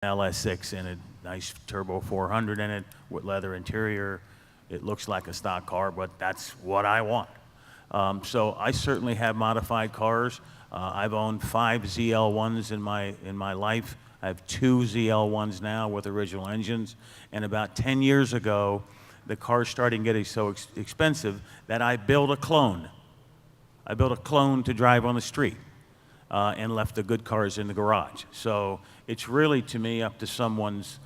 LS6 in it, nice turbo 400 in it with leather interior. It looks like a stock car, but that's what I want. So I certainly have modified cars. I've owned 5 ZL1s in my life. I have 2 ZL1s now with original engines. And about 10 years ago, the cars started getting so expensive that I built a clone. I built a clone to drive on the street and left the good cars in the garage. So it's really, to me, up to someone's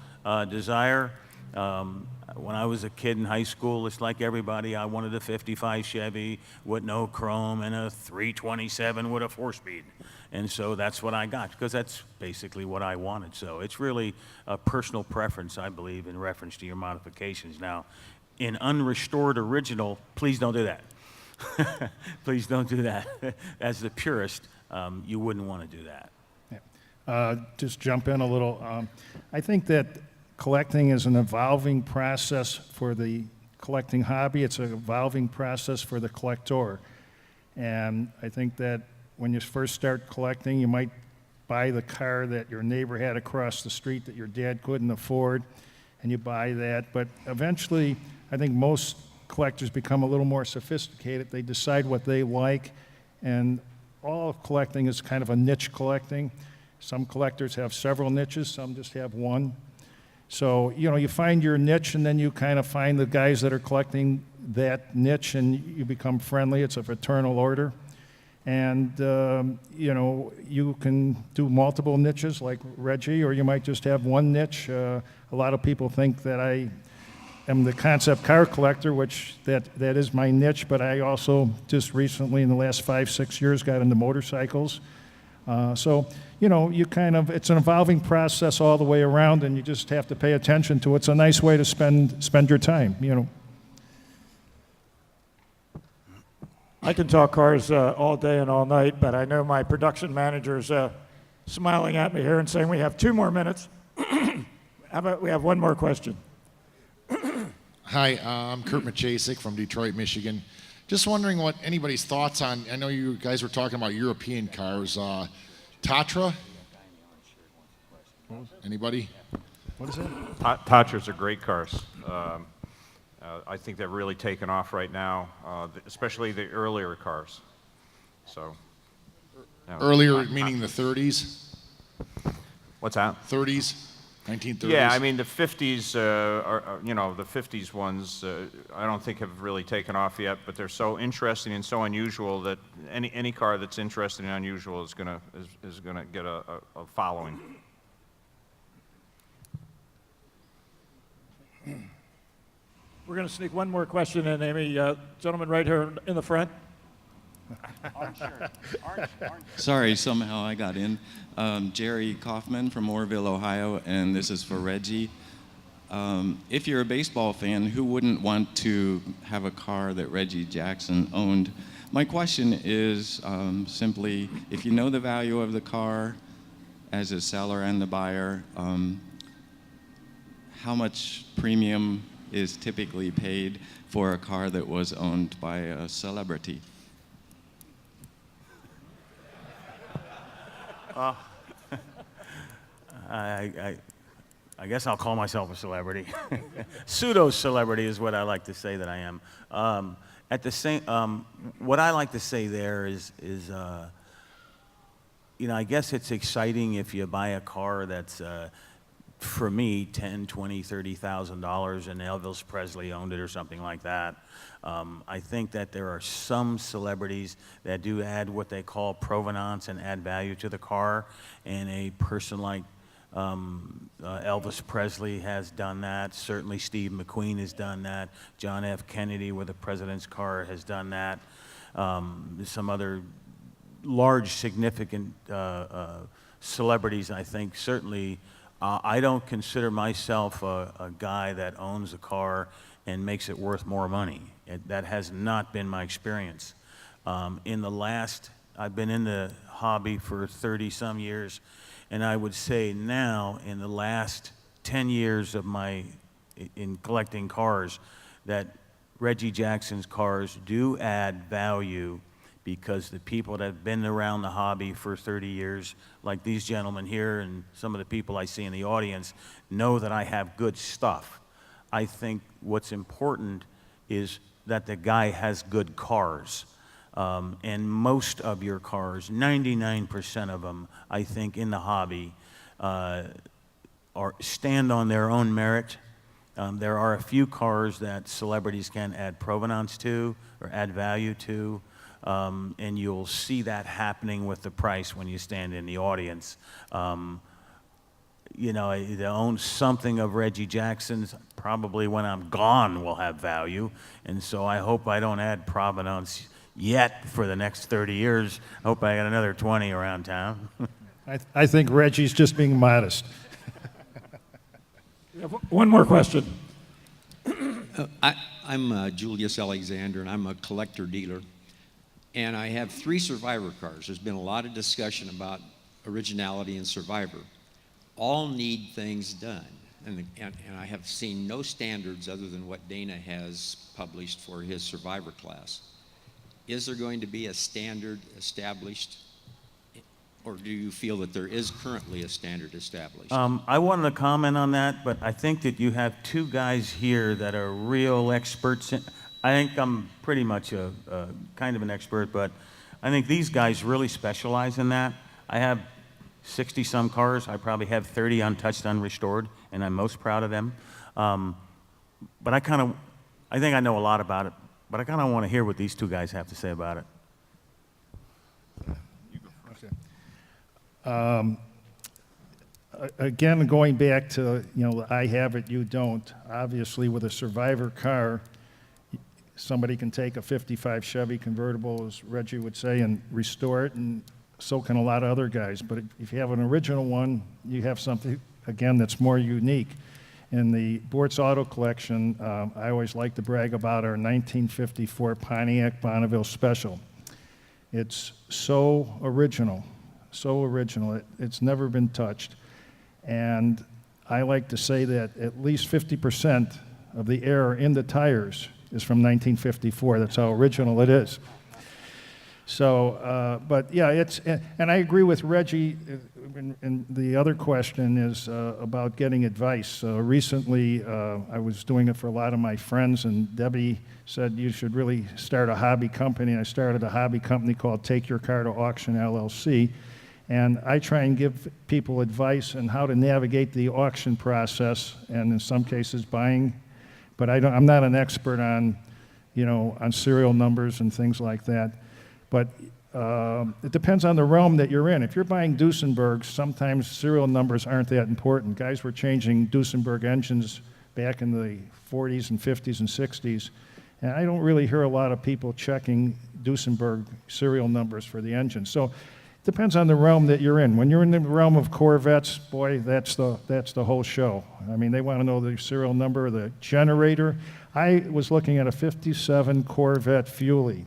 desire. When I was a kid in high school, it's like everybody, I wanted a 55 Chevy with no chrome and a 327 with a 4-speed. And so that's what I got, because that's basically what I wanted. So it's really a personal preference, I believe, in reference to your modifications. Now, in unrestored original, please don't do that. Please don't do that. As the purist, you wouldn't want to do that. Yeah. Just jump in a little. I think that collecting is an evolving process for the collecting hobby. It's an evolving process for the collector. And I think that when you first start collecting, you might buy the car that your neighbor had across the street that your dad couldn't afford, and you buy that. But eventually, I think most collectors become a little more sophisticated. They decide what they like, and all of collecting is kind of a niche collecting. Some collectors have several niches, some just have one. So, you know, you find your niche, and then you kind of find the guys that are collecting that niche, and you become friendly. It's a fraternal order. And, you know, you can do multiple niches like Reggie, or you might just have one niche. A lot of people think that I am the concept car collector, which that is my niche, but I also just recently, in the last 5-6 years, got into motorcycles. So, you know, it's an evolving process all the way around, and you just have to pay attention to it. It's a nice way to spend your time, you know. I can talk cars all day and all night, but I know my production manager's smiling at me here and saying we have 2 more minutes. How about we have one more question? Hi, I'm Kurt Machasik from Detroit, Michigan. Just wondering what anybody's thoughts on, I know you guys were talking about European cars. Tatra? Anybody? What is it? Tatras are great cars. I think they're really taken off right now, especially the earlier cars. So. Earlier, meaning the 30s? What's that? 30s? 1930s? Yeah, I mean the 50s you know, the 50s ones I don't think have really taken off yet, but they're so interesting and so unusual that any car that's interesting and unusual is gonna get a following. We're going to sneak one more question in, Amy. Gentleman right here in the front. Orange shirt. Orange. Sorry, somehow I got in. Jerry Kaufman from Orrville, Ohio, and this is for Reggie. If you're a baseball fan, who wouldn't want to have a car that Reggie Jackson owned? My question is simply, if you know the value of the car as a seller and the buyer, how much premium is typically paid for a car that was owned by a celebrity? I guess I'll call myself a celebrity. Pseudo-celebrity is what I like to say that I am. At the same, what I like to say there is you know, I guess it's exciting if you buy a car that's, for me, $10,000, $20,000, $30,000, and Elvis Presley owned it or something like that. I think that there are some celebrities that do add what they call provenance and add value to the car, and a person like Elvis Presley has done that. Certainly Steve McQueen has done that. John F. Kennedy with the president's car has done that. Some other large, significant celebrities, I think, certainly. I don't consider myself a guy that owns a car and makes it worth more money. That has not been my experience. I've been in the hobby for 30-some years, and I would say now, in the last 10 years of in collecting cars, that Reggie Jackson's cars do add value because the people that have been around the hobby for 30 years, like these gentlemen here and some of the people I see in the audience, know that I have good stuff. I think what's important is that the guy has good cars. And most of your cars, 99% of them, I think, in the hobby, stand on their own merit. There are a few cars that celebrities can add provenance to or add value to, and you'll see that happening with the price when you stand in the audience. You know, to own something of Reggie Jackson's, probably when I'm gone will have value, and so I hope I don't add provenance yet for the next 30 years. I hope I got another 20 around town. I think Reggie's just being modest. We have one more question. I'm Julius Alexander, and I'm a collector dealer. And I have 3 Survivor cars. There's been a lot of discussion about originality and Survivor. All need things done. And I have seen no standards other than what Dana has published for his Survivor class. Is there going to be a standard established, or do you feel that there is currently a standard established? I wanted to comment on that, but I think that you have 2 guys here that are real experts. I think I'm pretty much a kind of an expert, but I think these guys really specialize in that. I have 60-some cars. I probably have 30 untouched, unrestored, and I'm most proud of them. But I think I know a lot about it, but I kind of want to hear what these 2 guys have to say about it. Again, going back to, you know, I have it, you don't. Obviously, with a Survivor car, somebody can take a 55 Chevy convertible, as Reggie would say, and restore it, and so can a lot of other guys. But if you have an original one, you have something, again, that's more unique. In the Bortz Auto Collection, I always like to brag about our 1954 Pontiac Bonneville Special. It's so original. So original. It's never been touched. And I like to say that at least 50% of the air in the tires is from 1954. That's how original it is. So, but yeah, and I agree with Reggie, and the other question is about getting advice. Recently, I was doing it for a lot of my friends, and Debbie said you should really start a hobby company. And I started a hobby company called Take Your Car to Auction LLC. And I try and give people advice on how to navigate the auction process, and in some cases buying. But I'm not an expert on, you know, on serial numbers and things like that. But it depends on the realm that you're in. If you're buying Duesenbergs, sometimes serial numbers aren't that important. Guys were changing Duesenberg engines back in the 40s and 50s and 60s, and I don't really hear a lot of people checking Duesenberg serial numbers for the engine. So it depends on the realm that you're in. When you're in the realm of Corvettes, boy, that's the whole show. I mean, they want to know the serial number, the generator. I was looking at a 57 Corvette Fuelie,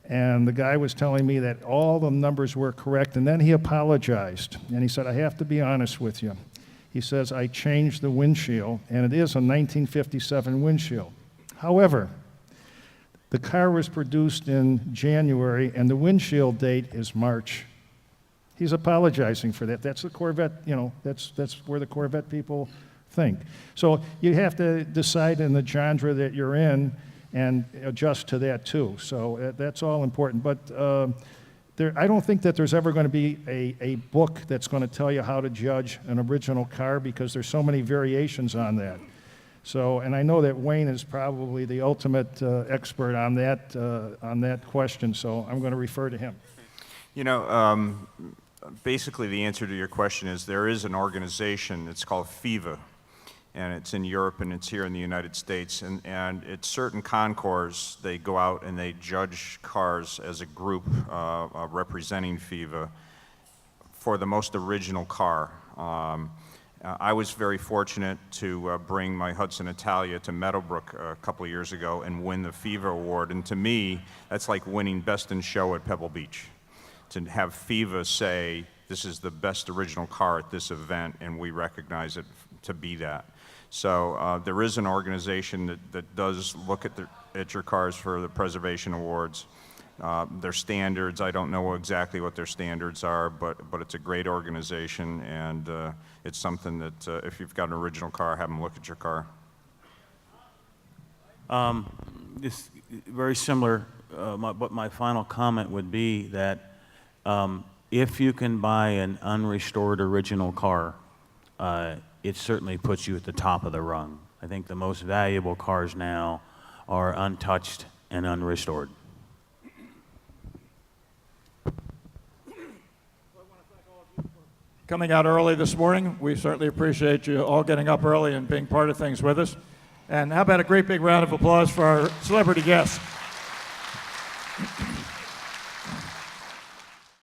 and the guy was telling me that all the numbers were correct, and then he apologized, and he said, I have to be honest with you. He says, I changed the windshield, and it is a 1957 windshield. However, the car was produced in January, and the windshield date is March. He's apologizing for that. That's the Corvette, you know, that's where the Corvette people think. So you have to decide in the genre that you're in and adjust to that too. So that's all important. But I don't think that there's ever going to be a book that's going to tell you how to judge an original car, because there's so many variations on that. So, and I know that Wayne is probably the ultimate expert on that question, so I'm going to refer to him. You know, basically the answer to your question is there is an organization, it's called FIVA, and it's in Europe and it's here in the United States, and it's certain concours, they go out and they judge cars as a group representing FIVA for the most original car. I was very fortunate to bring my Hudson Italia to Meadowbrook a couple of years ago and win the FIVA award, and to me, that's like winning Best in Show at Pebble Beach. To have FIVA say, this is the best original car at this event, and we recognize it to be that. So there is an organization that does look at your cars for the preservation awards. Their standards, I don't know exactly what their standards are, but it's a great organization, and it's something that if you've got an original car, have them look at your car. This very similar, but my final comment would be that if you can buy an unrestored original car, it certainly puts you at the top of the rung. I think the most valuable cars now are untouched and unrestored. Coming out early this morning. We certainly appreciate you all getting up early and being part of things with us. And how about a great big round of applause for our celebrity guests?